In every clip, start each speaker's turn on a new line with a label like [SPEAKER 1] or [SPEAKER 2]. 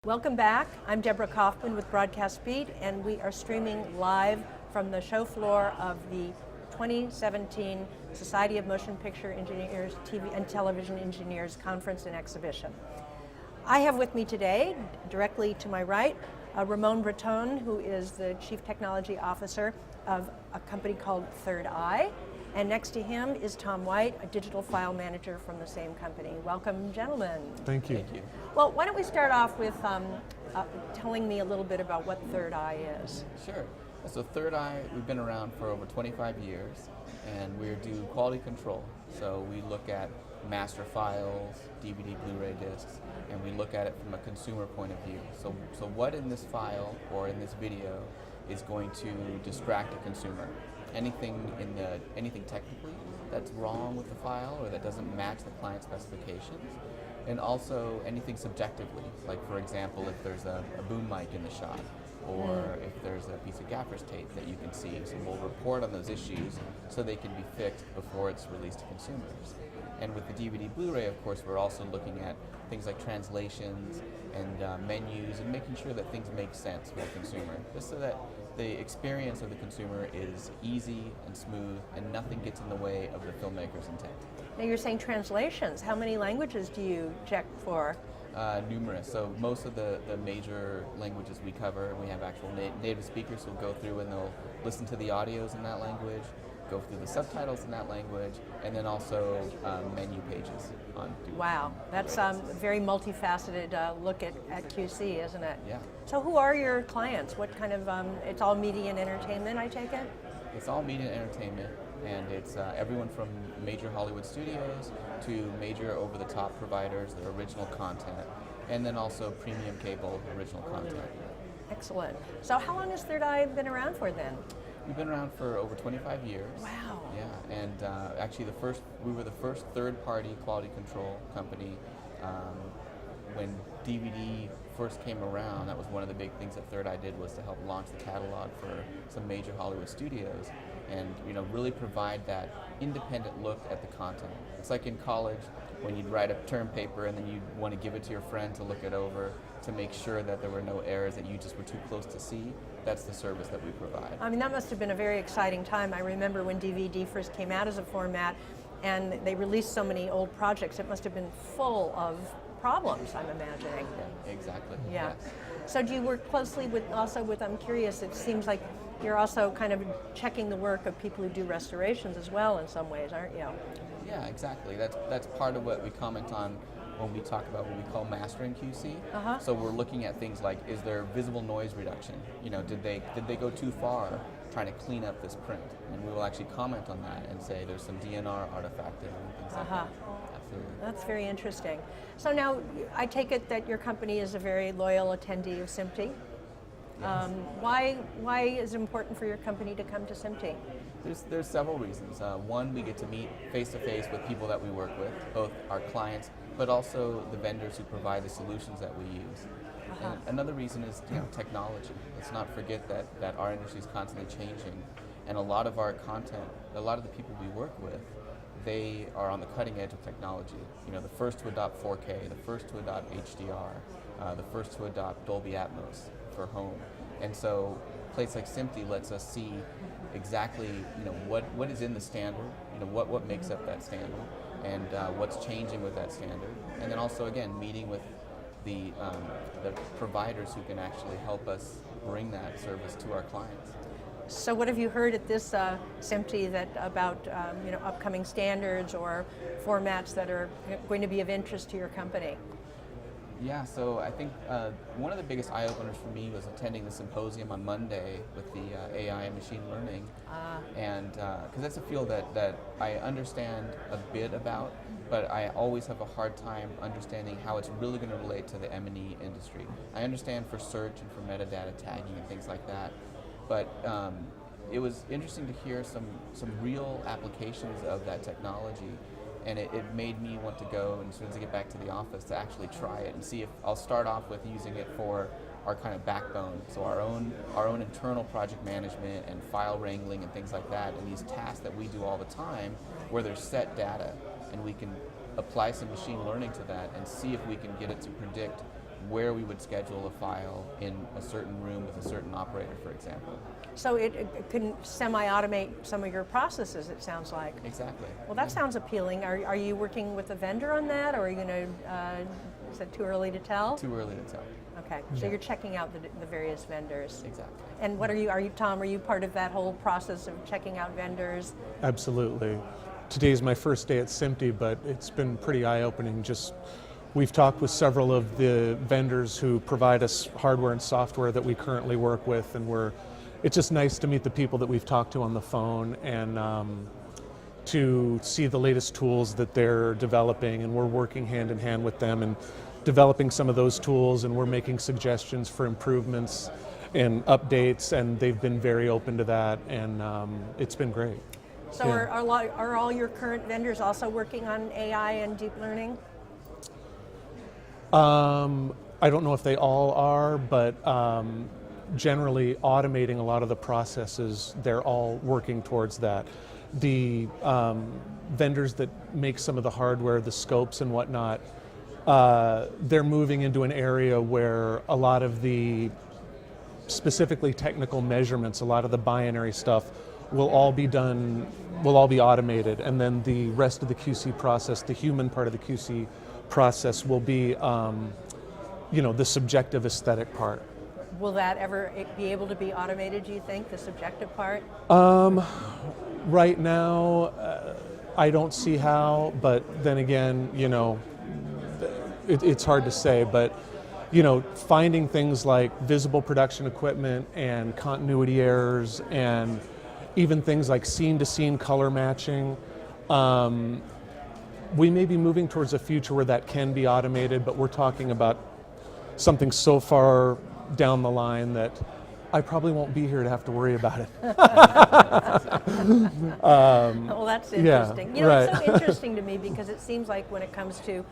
[SPEAKER 1] Welcome back. I'm Deborah Kaufman with Broadcast Beat, and we are streaming live from the show floor of the 2017 Society of Motion Picture Engineers, TV and Television Engineers Conference and Exhibition. I have with me today, directly to my right, Ramon Breton, who is the Chief Technology Officer of a company called Third Eye. And next to him is Tom White, a digital file manager from the same company. Welcome, gentlemen.
[SPEAKER 2] Thank you.
[SPEAKER 3] Thank you.
[SPEAKER 1] Well, why don't we start off with telling me a little bit about what Third Eye is.
[SPEAKER 3] Sure. So Third Eye, we've been around for over 25 years, and we do quality control. So we look at master files, DVD, Blu-ray discs, and we look at it from a consumer point of view. So what in this file or in this video is going to distract a consumer? Anything technically that's wrong with the file or that doesn't match the client specifications, and also anything subjectively, like for example, if there's a boom mic in the shot, or if there's a piece of gaffer's tape that you can see. So we'll report on those issues so they can be fixed before it's released to consumers. And with the DVD Blu-ray, of course, we're also looking at things like translations and menus and making sure that things make sense for the consumer, just so that the experience of the consumer is easy and smooth and nothing gets in the way of the filmmaker's intent.
[SPEAKER 1] Now you're saying translations. How many languages do you check for?
[SPEAKER 3] Numerous. So most of the major languages we cover, we have actual native speakers who will go through and they'll listen to the audios in that language, go through the subtitles in that language, and then also menu pages on.
[SPEAKER 1] Wow, that's a very multifaceted look at QC, isn't it?
[SPEAKER 3] Yeah.
[SPEAKER 1] So who are your clients? What kind of, it's all media and entertainment, I take it?
[SPEAKER 3] It's all media and entertainment, and it's everyone from major Hollywood studios to major over-the-top providers, their original content, and then also premium cable original content.
[SPEAKER 1] Excellent. So how long has Third Eye been around for then?
[SPEAKER 3] We've been around for over 25 years.
[SPEAKER 1] Wow.
[SPEAKER 3] Yeah, and actually we were the first third-party quality control company. When DVD first came around, that was one of the big things that Third Eye did, was to help launch the catalog for some major Hollywood studios, and really provide that independent look at the content. It's like in college when you'd write a term paper and then you'd want to give it to your friend to look it over to make sure that there were no errors that you just were too close to see. That's the service that we provide.
[SPEAKER 1] I mean, that must have been a very exciting time. I remember when DVD first came out as a format and they released so many old projects. It must have been full of problems, I'm imagining.
[SPEAKER 3] Yeah, exactly.
[SPEAKER 1] Yeah.
[SPEAKER 3] Yes.
[SPEAKER 1] So do you work closely with, I'm curious, it seems like you're also kind of checking the work of people who do restorations as well in some ways, aren't you?
[SPEAKER 3] Yeah, exactly. That's part of what we comment on when we talk about what we call mastering QC.
[SPEAKER 1] Uh-huh.
[SPEAKER 3] So we're looking at things like, is there visible noise reduction? Did they go too far trying to clean up this print? And we will actually comment on that and say there's some DNR artifacting and things like that. Absolutely.
[SPEAKER 1] That's very interesting. So now, I take it that your company is a very loyal attendee of SMPTE.
[SPEAKER 3] Yes.
[SPEAKER 1] Why is it important for your company to come to SMPTE?
[SPEAKER 3] There's several reasons. One, we get to meet face-to-face with people that we work with, both our clients, but also the vendors who provide the solutions that we use. And another reason is technology. Let's not forget that our industry is constantly changing, and a lot of our content, a lot of the people we work with, they are on the cutting edge of technology. The first to adopt 4K, the first to adopt HDR, the first to adopt Dolby Atmos for home. And so a place like SMPTE lets us see exactly what is in the standard, what makes up that standard, and what's changing with that standard. And then also, again, meeting with the providers who can actually help us bring that service to our clients.
[SPEAKER 1] So what have you heard at this SMPTE about upcoming standards or formats that are going to be of interest to your company?
[SPEAKER 3] Yeah, so I think one of the biggest eye-openers for me was attending the symposium on Monday with the AI and machine learning, and because that's a field that I understand a bit about, but I always have a hard time understanding how it's really going to relate to the M&E industry. I understand for search and for metadata tagging and things like that, but it was interesting to hear some real applications of that technology. And it made me want to go, and as soon as I get back to the office, to actually try it and see if I'll start off with using it for our kind of backbone, so our own internal project management and file wrangling and things like that, and these tasks that we do all the time, where there's set data, and we can apply some machine learning to that and see if we can get it to predict where we would schedule a file in a certain room with a certain operator, for example.
[SPEAKER 1] So it can semi-automate some of your processes, it sounds like.
[SPEAKER 3] Exactly.
[SPEAKER 1] Well, that sounds appealing. Are you working with a vendor on that, or are you going to, is it too early to tell?
[SPEAKER 3] Too early to tell.
[SPEAKER 1] Okay, so you're checking out the various vendors.
[SPEAKER 3] Exactly.
[SPEAKER 1] And what are you, Tom, are you part of that whole process of checking out vendors?
[SPEAKER 2] Absolutely. Today's my first day at SMPTE, but it's been pretty eye-opening. We've talked with several of the vendors who provide us hardware and software that we currently work with, and it's just nice to meet the people that we've talked to on the phone and to see the latest tools that they're developing, and we're working hand in hand with them and developing some of those tools, and we're making suggestions for improvements and updates, and they've been very open to that, and it's been great.
[SPEAKER 1] So are all your current vendors also working on AI and deep learning?
[SPEAKER 2] I don't know if they all are, but generally automating a lot of the processes, they're all working towards that. The vendors that make some of the hardware, the scopes and whatnot, they're moving into an area where a lot of the specifically technical measurements, a lot of the binary stuff will all be automated, and then the rest of the QC process, the human part of the QC process will be the subjective aesthetic part.
[SPEAKER 1] Will that ever be able to be automated, do you think, the subjective part?
[SPEAKER 2] Right now, I don't see how, but then again, it's hard to say, but finding things like visible production equipment and continuity errors and even things like scene-to-scene color matching, we may be moving towards a future where that can be automated, but we're talking about something so far down the line that I probably won't be here to have to worry about it.
[SPEAKER 1] Well, that's interesting.
[SPEAKER 2] Yeah, right.
[SPEAKER 1] It's so interesting to me because it seems like when it comes to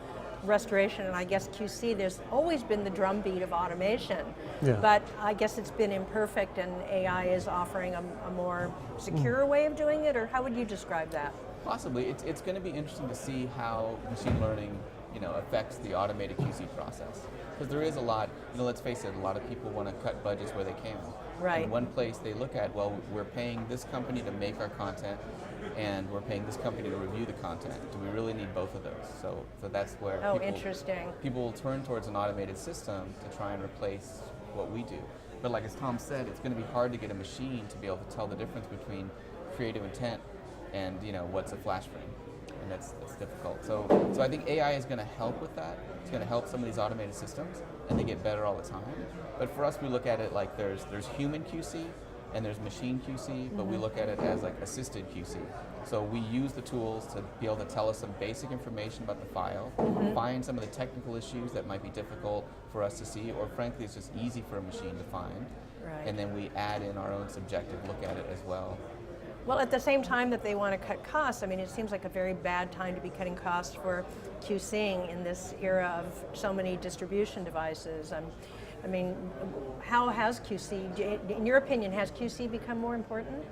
[SPEAKER 1] restoration and I guess QC, there's always been the drumbeat of automation, but I guess it's been imperfect, and AI is offering a more secure way of doing it, or how would you describe that?
[SPEAKER 3] Possibly. It's going to be interesting to see how machine learning affects the automated QC process. Because there is a lot, let's face it, a lot of people want to cut budgets where they can.
[SPEAKER 1] Right.
[SPEAKER 3] And one place they look at, well, we're paying this company to make our content, and we're paying this company to review the content. Do we really need both of those? So that's where people will turn towards an automated system to try and replace what we do. But like as Tom said, it's going to be hard to get a machine to be able to tell the difference between creative intent and what's a flash frame. And that's difficult. So I think AI is going to help with that. It's going to help some of these automated systems, and they get better all the time. But for us, we look at it like there's human QC and there's machine QC, but we look at it as like assisted QC. So we use the tools to be able to tell us some basic information about the file, find some of the technical issues that might be difficult for us to see, or frankly, it's just easy for a machine to find.
[SPEAKER 1] Right.
[SPEAKER 3] And then we add in our own subjective look at it as well.
[SPEAKER 1] Well, at the same time that they want to cut costs, I mean, it seems like a very bad time to be cutting costs for QCing in this era of so many distribution devices. I mean, how has QC, in your opinion, has QC become more important?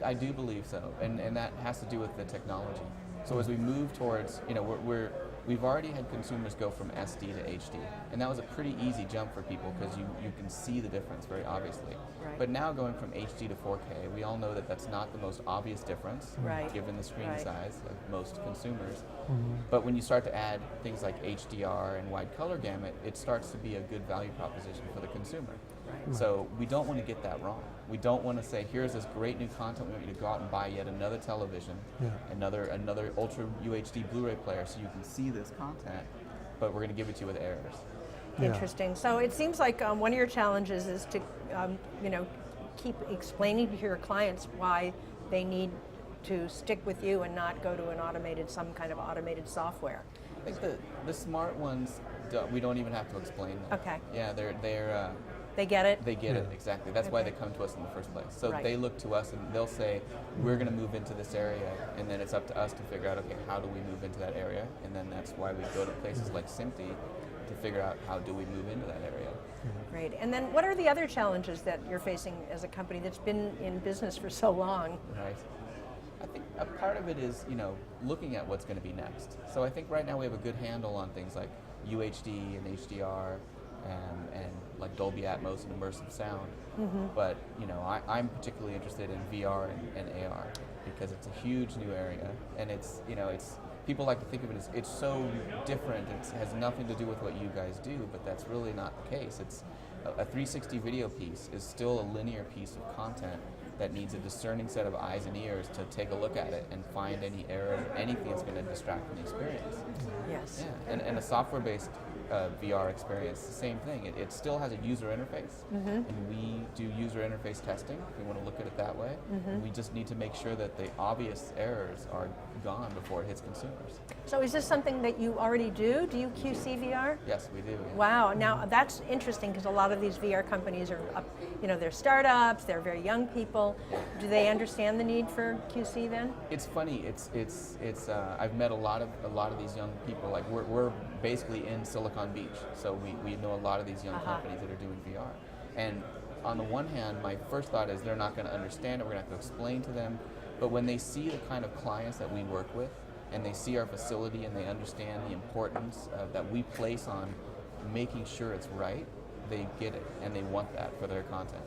[SPEAKER 3] I do believe so, and that has to do with the technology. So as we move towards, we've already had consumers go from SD to HD, and that was a pretty easy jump for people because you can see the difference very obviously.
[SPEAKER 1] Right.
[SPEAKER 3] But now going from HD to 4K, we all know that that's not the most obvious difference, given the screen size of most consumers. But when you start to add things like HDR and wide color gamut, it starts to be a good value proposition for the consumer. Right. So we don't want to get that wrong. We don't want to say, here's this great new content, we want you to go out and buy yet another television, another Ultra UHD Blu-ray player so you can see this content, but we're going to give it to you with errors.
[SPEAKER 1] Interesting. So it seems like one of your challenges is to, keep explaining to your clients why they need to stick with you and not go to some kind of automated software.
[SPEAKER 3] I think the smart ones, we don't even have to explain them.
[SPEAKER 1] Okay.
[SPEAKER 3] Yeah,
[SPEAKER 1] they get it?
[SPEAKER 3] They get it, exactly. That's why they come to us in the first place. So they look to us and they'll say, we're going to move into this area, and then it's up to us to figure out, okay, how do we move into that area? And then that's why we go to places like SMPTE to figure out how do we move into that area.
[SPEAKER 1] Great. And then what are the other challenges that you're facing as a company that's been in business for so long?
[SPEAKER 3] Right. I think a part of it is, looking at what's going to be next. So I think right now we have a good handle on things like UHD and HDR and like Dolby Atmos and immersive sound. But I'm particularly interested in VR and AR because it's a huge new area, and it's people like to think of it as it's so different. It has nothing to do with what you guys do, but that's really not the case. It's a 360 video piece is still a linear piece of content that needs a discerning set of eyes and ears to take a look at it and find any error, anything that's going to distract from the experience.
[SPEAKER 1] Yes.
[SPEAKER 3] Yeah, and a software-based VR experience, the same thing. It still has a user interface, and we do user interface testing, if we want to look at it that way. And we just need to make sure that the obvious errors are gone before it hits consumers.
[SPEAKER 1] So is this something that you already do? Do you QC VR?
[SPEAKER 3] Yes, we do. Yeah.
[SPEAKER 1] Wow, now that's interesting because a lot of these VR companies are, they're startups, they're very young people. Do they understand the need for QC then?
[SPEAKER 3] It's funny. It's I've met a lot of these young people. Like we're basically in Silicon Beach, so we know a lot of these young companies that are doing VR. And on the one hand, my first thought is they're not going to understand it. We're going to have to explain to them. But when they see the kind of clients that we work with, and they see our facility, and they understand the importance that we place on making sure it's right, they get it, and they want that for their content.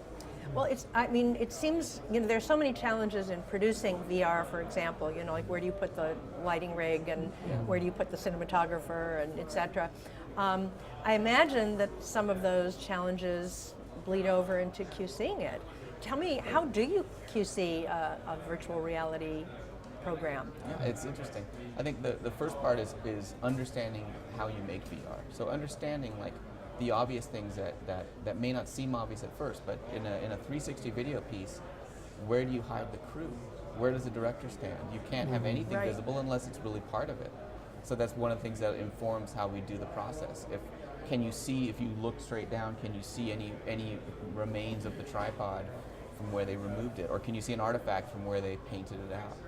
[SPEAKER 1] Well, it seems, there's so many challenges in producing VR, for example, like where do you put the lighting rig and where do you put the cinematographer and et cetera. I imagine that some of those challenges bleed over into QCing it. Tell me, how do you QC a virtual reality program?
[SPEAKER 3] Yeah, it's interesting. I think the first part is understanding how you make VR. So understanding like the obvious things that may not seem obvious at first, but in a 360 video piece, where do you hide the crew? Where does the director stand? You can't have anything visible unless it's really part of it. So that's one of the things that informs how we do the process. If you look straight down, can you see any remains of the tripod from where they removed it? Or can you see an artifact from where they painted it out?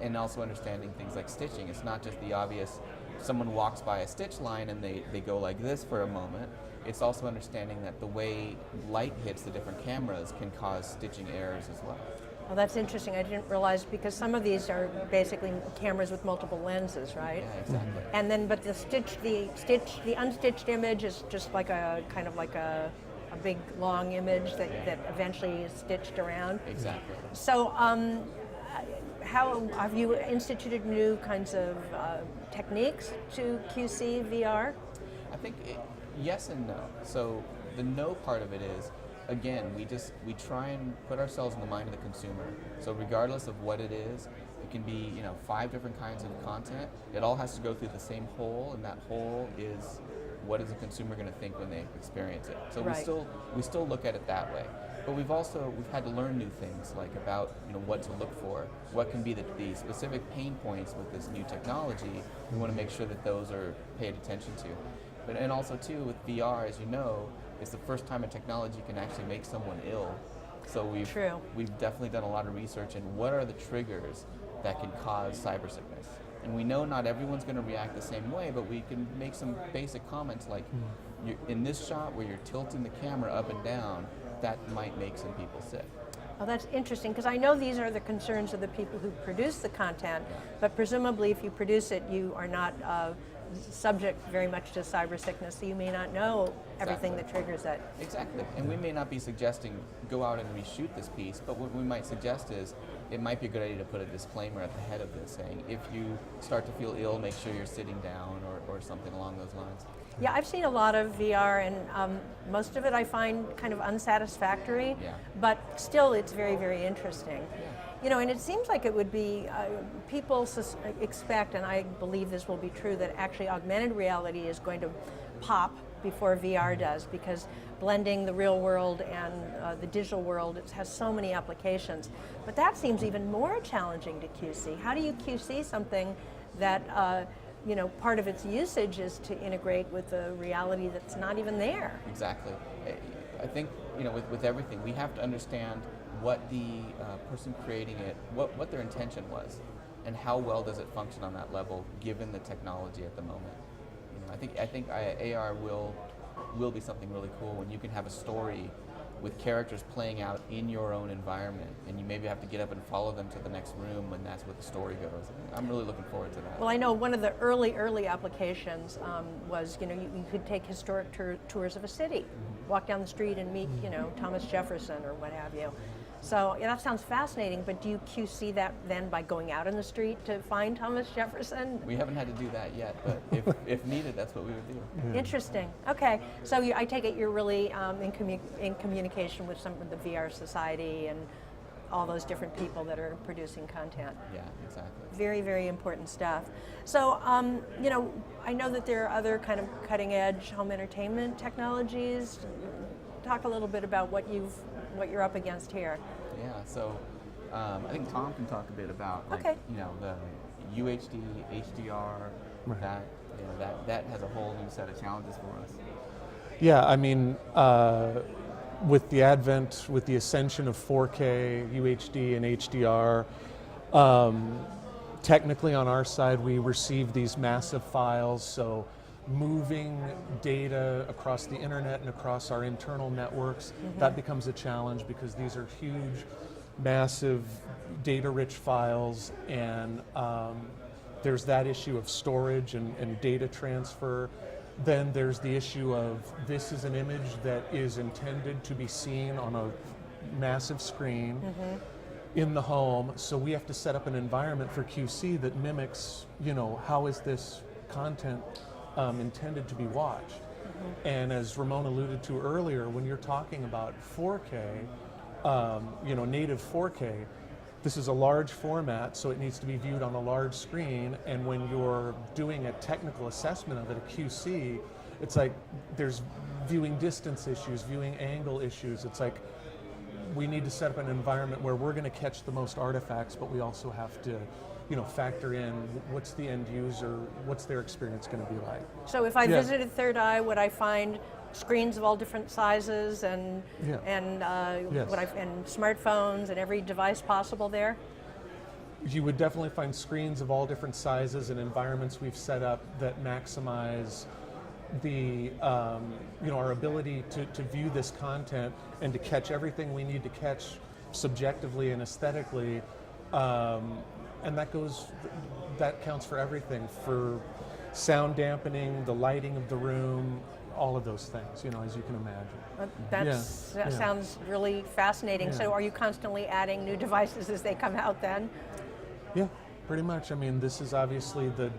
[SPEAKER 3] And also understanding things like stitching. It's not just the obvious, someone walks by a stitch line and they go like this for a moment. It's also understanding that the way light hits the different cameras can cause stitching errors as well.
[SPEAKER 1] Well, that's interesting. I didn't realize, because some of these are basically cameras with multiple lenses, right?
[SPEAKER 3] Yeah, exactly.
[SPEAKER 1] And then, but the unstitched image is just like a kind of like a big long image that eventually is stitched around.
[SPEAKER 3] Exactly.
[SPEAKER 1] So, how have you instituted new kinds of techniques to QC VR?
[SPEAKER 3] I think yes and no. So the no part of it is, again, we try and put ourselves in the mind of the consumer. So regardless of what it is, it can be 5 different kinds of content. It all has to go through the same hole, and that hole is what is the consumer going to think when they experience it. So we still look at it that way. But we've had to learn new things, like about what to look for, what can be the specific pain points with this new technology. We want to make sure that those are paid attention to. And also too with VR, as you know, it's the first time a technology can actually make someone ill. So we've definitely done a lot of research in what are the triggers that can cause cyber sickness. And we know not everyone's going to react the same way, but we can make some basic comments like, in this shot where you're tilting the camera up and down, that might make some people sick.
[SPEAKER 1] Oh, that's interesting, because I know these are the concerns of the people who produce the content, but presumably if you produce it, you are not subject very much to cyber sickness, so you may not know everything that triggers that.
[SPEAKER 3] Exactly, and we may not be suggesting go out and reshoot this piece, but what we might suggest is it might be a good idea to put a disclaimer at the head of this saying, if you start to feel ill, make sure you're sitting down or something along those lines.
[SPEAKER 1] Yeah, I've seen a lot of VR, and most of it I find kind of unsatisfactory, but still it's very, very interesting. And it seems like it would be, people expect, and I believe this will be true, that actually augmented reality is going to pop before VR does, because blending the real world and the digital world, it has so many applications. But that seems even more challenging to QC. How do you QC something that part of its usage is to integrate with a reality that's not even there?
[SPEAKER 3] Exactly. I think, with everything, we have to understand what the person creating it, what their intention was, and how well does it function on that level, given the technology at the moment. I think AR will be something really cool when you can have a story with characters playing out in your own environment, and you maybe have to get up and follow them to the next room when that's where the story goes. I'm really looking forward to that.
[SPEAKER 1] Well, I know one of the early applications was, you could take historic tours of a city, walk down the street and meet, Thomas Jefferson or what have you. So that sounds fascinating, but do you QC that then by going out in the street to find Thomas Jefferson?
[SPEAKER 3] We haven't had to do that yet, but if needed, that's what we would do.
[SPEAKER 2] Yeah.
[SPEAKER 1] Interesting. Okay, so I take it you're really in communication with some of the VR Society and all those different people that are producing content.
[SPEAKER 3] Yeah, exactly.
[SPEAKER 1] Very, very important stuff. So, I know that there are other kind of cutting edge home entertainment technologies. Talk a little bit about what you're up against here.
[SPEAKER 3] Yeah, so I think Tom can talk a bit about the UHD, HDR,
[SPEAKER 2] Right.
[SPEAKER 3] that has a whole new set of challenges for us.
[SPEAKER 2] Yeah, I mean, with the ascension of 4K, UHD, and HDR, technically on our side, we receive these massive files, so moving data across the internet and across our internal networks, that becomes a challenge because these are huge, massive, data-rich files, and there's that issue of storage and data transfer. Then there's the issue of this is an image that is intended to be seen on a massive screen in the home, so we have to set up an environment for QC that mimics, how is this content intended to be watched. And as Ramon alluded to earlier, when you're talking about 4K, native 4K, this is a large format, so it needs to be viewed on a large screen, and when you're doing a technical assessment of it, a QC, it's like there's viewing distance issues, viewing angle issues. It's like we need to set up an environment where we're going to catch the most artifacts, but we also have to factor in what's the end user, what's their experience going to be like.
[SPEAKER 1] So if I visited Third Eye, would I find screens of all different sizes and smartphones and every device possible there?
[SPEAKER 2] You would definitely find screens of all different sizes and environments we've set up that maximize the our ability to view this content and to catch everything we need to catch subjectively and aesthetically. And that counts for everything, for sound dampening, the lighting of the room, all of those things, as you can imagine.
[SPEAKER 1] That sounds really fascinating.
[SPEAKER 2] Yeah.
[SPEAKER 1] So are you constantly adding new devices as they come out then?
[SPEAKER 2] Yeah, pretty much. I mean, this is obviously the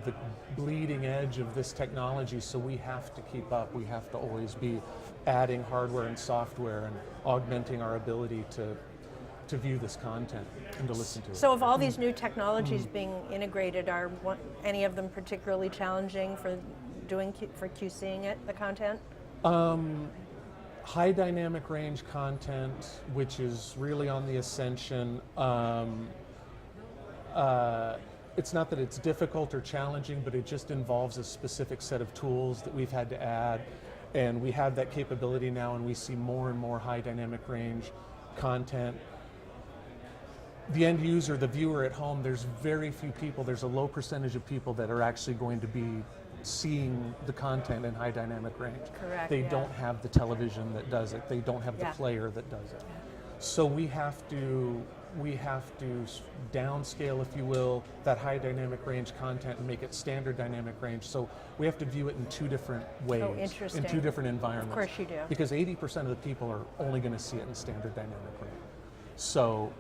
[SPEAKER 2] bleeding edge of this technology, so we have to keep up. We have to always be adding hardware and software and augmenting our ability to view this content and to listen to it.
[SPEAKER 1] So of all these new technologies being integrated, are any of them particularly challenging for QCing it, the content?
[SPEAKER 2] High dynamic range content, which is really on the ascension. It's not that it's difficult or challenging, but it just involves a specific set of tools that we've had to add, and we have that capability now, and we see more and more high dynamic range content. The end user, the viewer at home, there's very few people, there's a low percentage of people that are actually going to be seeing the content in high dynamic range.
[SPEAKER 1] Correct.
[SPEAKER 2] They don't have the television that does it. They don't have the player that does it. So we have to downscale, if you will, that high dynamic range content and make it standard dynamic range. So we have to view it in two different ways,
[SPEAKER 1] interesting.
[SPEAKER 2] in two different environments.
[SPEAKER 1] Of course you do.
[SPEAKER 2] Because 80% of the people are only going to see it in standard dynamic range. So,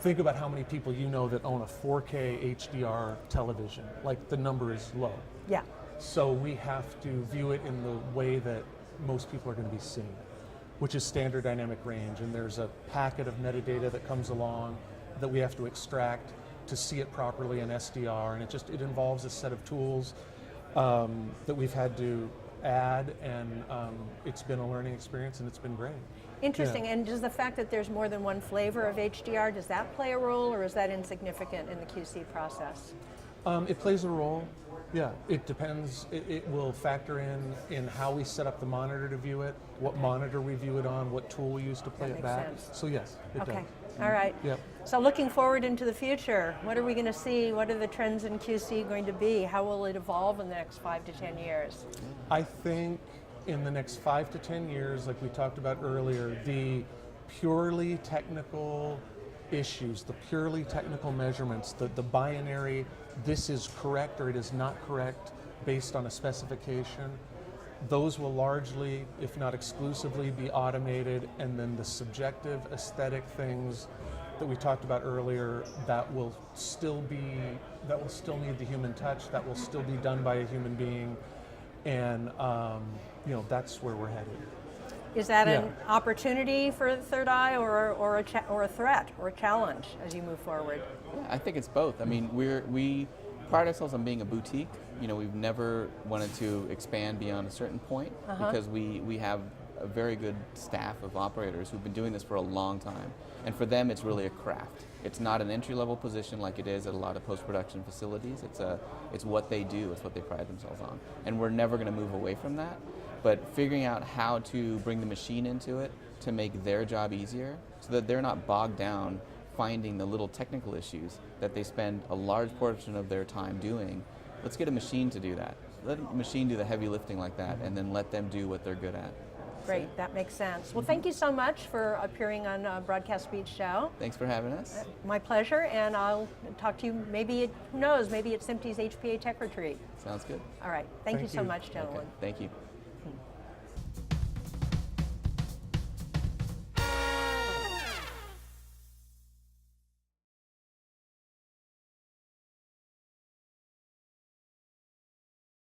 [SPEAKER 2] think about how many people that own a 4K HDR television. Like, the number is low.
[SPEAKER 1] Yeah.
[SPEAKER 2] So we have to view it in the way that most people are going to be seeing it, which is standard dynamic range. And there's a packet of metadata that comes along that we have to extract to see it properly in SDR. And it involves a set of tools that we've had to add, and it's been a learning experience, and it's been great.
[SPEAKER 1] Interesting.
[SPEAKER 2] Yeah.
[SPEAKER 1] And does the fact that there's more than one flavor of HDR, does that play a role, or is that insignificant in the QC process?
[SPEAKER 2] It plays a role. Yeah, it depends. It will factor in how we set up the monitor to view it, what monitor we view it on, what tool we use to play it back.
[SPEAKER 1] Makes sense.
[SPEAKER 2] So yes, it does.
[SPEAKER 1] Okay. All right.
[SPEAKER 2] Yep.
[SPEAKER 1] So looking forward into the future, what are we going to see? What are the trends in QC going to be? How will it evolve in the next 5 to 10 years?
[SPEAKER 2] I think in the next 5 to 10 years, like we talked about earlier, the purely technical issues, the purely technical measurements, the binary, this is correct or it is not correct based on a specification, those will largely, if not exclusively, be automated, and then the subjective aesthetic things that we talked about earlier, that will still need the human touch, that will still be done by a human being, and that's where we're headed.
[SPEAKER 1] Is that
[SPEAKER 2] Yeah.
[SPEAKER 1] an opportunity for the third eye, or a threat or a challenge as you move forward?
[SPEAKER 3] Yeah, I think it's both. I mean, we pride ourselves on being a boutique. We've never wanted to expand beyond a certain point because we have a very good staff of operators who've been doing this for a long time. And for them, it's really a craft. It's not an entry-level position like it is at a lot of post-production facilities. It's what they do. It's what they pride themselves on. And we're never going to move away from that. But figuring out how to bring the machine into it to make their job easier so that they're not bogged down finding the little technical issues that they spend a large portion of their time doing. Let's get a machine to do that. Let a machine do the heavy lifting like that, and then let them do what they're good at.
[SPEAKER 1] Great, that makes sense. Well, thank you so much for appearing on Broadcast Beat's show.
[SPEAKER 3] Thanks for having us.
[SPEAKER 1] My pleasure, and I'll talk to you who knows, maybe at SMPTE's HPA Tech Retreat.
[SPEAKER 3] Sounds good.
[SPEAKER 1] All right, thank you
[SPEAKER 2] Thank
[SPEAKER 1] so
[SPEAKER 2] you.
[SPEAKER 1] much, gentlemen.
[SPEAKER 3] Okay. Thank you.